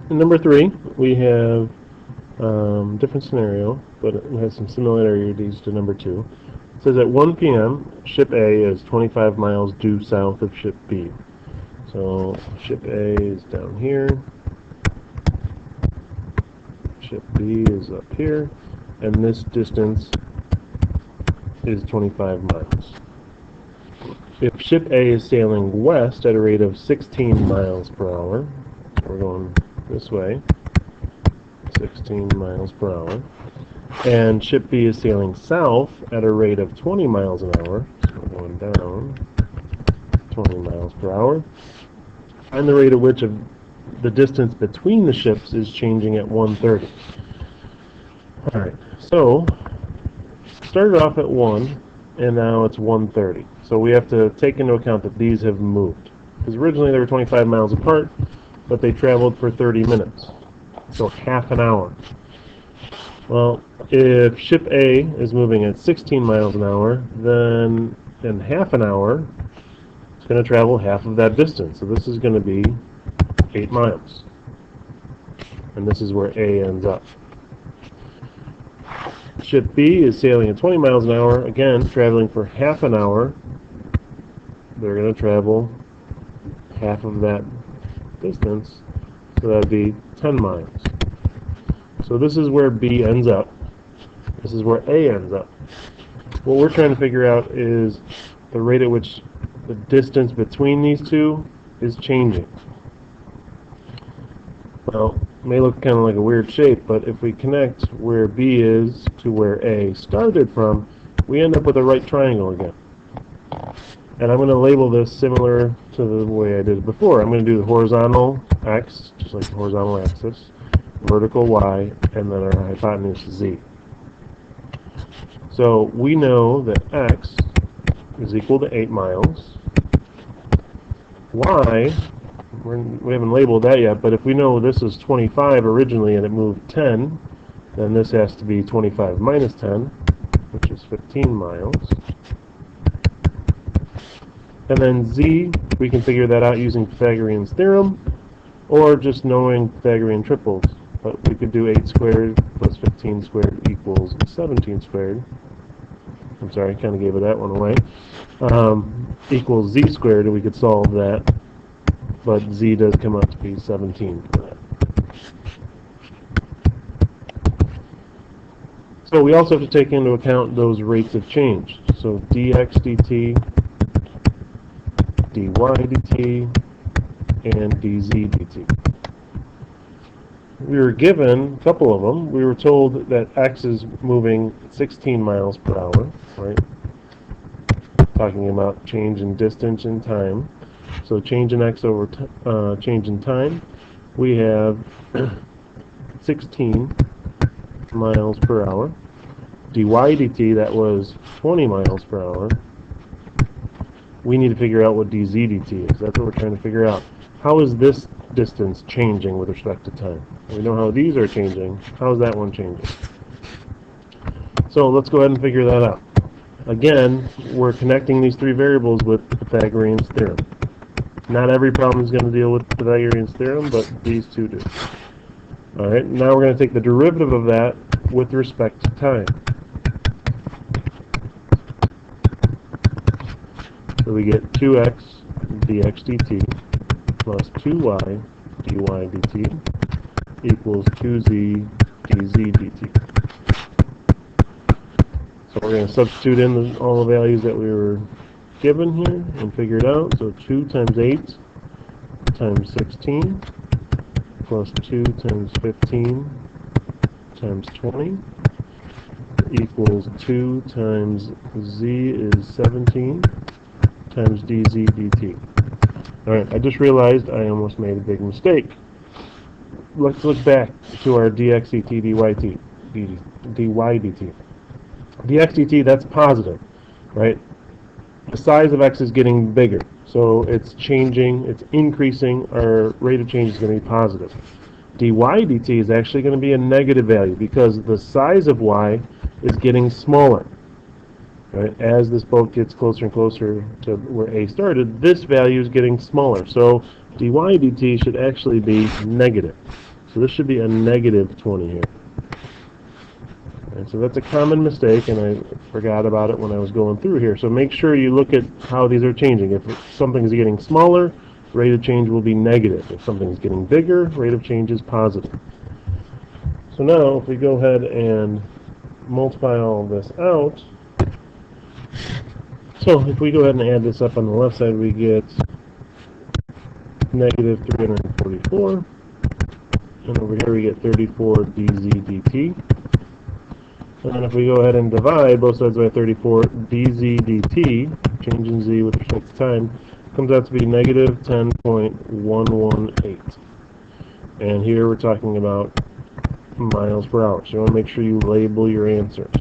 In number 3, we have different scenario, but it has some similarities to number 2. It says at 1 p.m., ship A is 25 miles due south of ship B. So ship A is down here, ship B is up here, and this distance is 25 miles. If ship A is sailing west at a rate of 16 miles per hour, so we're going this way, 16 miles per hour, and ship B is sailing south at a rate of 20 miles an hour, so we're going down 20 miles per hour, find the rate at which the distance between the ships is changing at 1:30. Alright, so started off at 1 and now it's 1:30. So we have to take into account that these have moved. Because originally they were 25 miles apart, but they traveled for 30 minutes. So half an hour. Well, if ship A is moving at 16 miles an hour, then in half an hour, it's going to travel half of that distance. So this is going to be 8 miles. And this is where A ends up. Ship B is sailing at 20 miles an hour, again, traveling for half an hour. They're going to travel half of that distance, so that would be 10 miles. So this is where B ends up. This is where A ends up. What we're trying to figure out is the rate at which the distance between these two is changing. Well, it may look kind of like a weird shape, but if we connect where B is to where A started from, we end up with a right triangle again. And I'm going to label this similar to the way I did it before. I'm going to do the horizontal X, just like the horizontal axis, vertical Y, and then our hypotenuse Z. So we know that X is equal to 8 miles. Y, we haven't labeled that yet, but if we know this is 25 originally and it moved 10, then this has to be 25 minus 10, which is 15 miles. And then Z, we can figure that out using Pythagorean's theorem, or just knowing Pythagorean triples. But we could do 8 squared plus 15 squared equals 17 squared. I'm sorry, I kind of gave it that one away. Equals Z squared, and we could solve that. But Z does come out to be 17 for that. So we also have to take into account those rates of change. So dx dt, dy dt, and dz dt. We were given a couple of them. We were told that x is moving 16 miles per hour, right? Talking about change in distance and time. So change in x over change in time, we have 16 miles per hour. dy dt, that was 20 miles per hour. We need to figure out what dz dt is. That's what we're trying to figure out. How is this distance changing with respect to time? We know how these are changing. How is that one changing? So let's go ahead and figure that out. Again, we're connecting these three variables with Pythagorean's theorem. Not every problem is going to deal with Pythagorean's theorem, but these two do. Alright, now we're going to take the derivative of that with respect to time. So we get 2x dx dt plus 2y dy dt equals 2z dz dt. So we're going to substitute in all the values that we were given here and figure it out. So 2 times 8 times 16 plus 2 times 15 times 20 equals 2 times z is 17 times dz dt. Alright, I just realized I almost made a big mistake. Let's look back to our dx dt dy dt. dx dt, that's positive, right? The size of x is getting bigger, so it's changing, it's increasing, our rate of change is going to be positive. dy dt is actually going to be a negative value because the size of y is getting smaller. Right? As this boat gets closer and closer to where A started, this value is getting smaller. So dy dt should actually be negative. So this should be a negative 20 here. And so that's a common mistake, and I forgot about it when I was going through here. So make sure you look at how these are changing. If something's getting smaller, rate of change will be negative. If something's getting bigger, rate of change is positive. So now, if we go ahead and multiply all this out, so if we go ahead and add this up on the left side, we get negative 344. And over here we get 34 dz dt. And then if we go ahead and divide both sides by 34 dz dt, change in z with respect to time, comes out to be negative 10.118. And here we're talking about miles per hour. So you want to make sure you label your answers.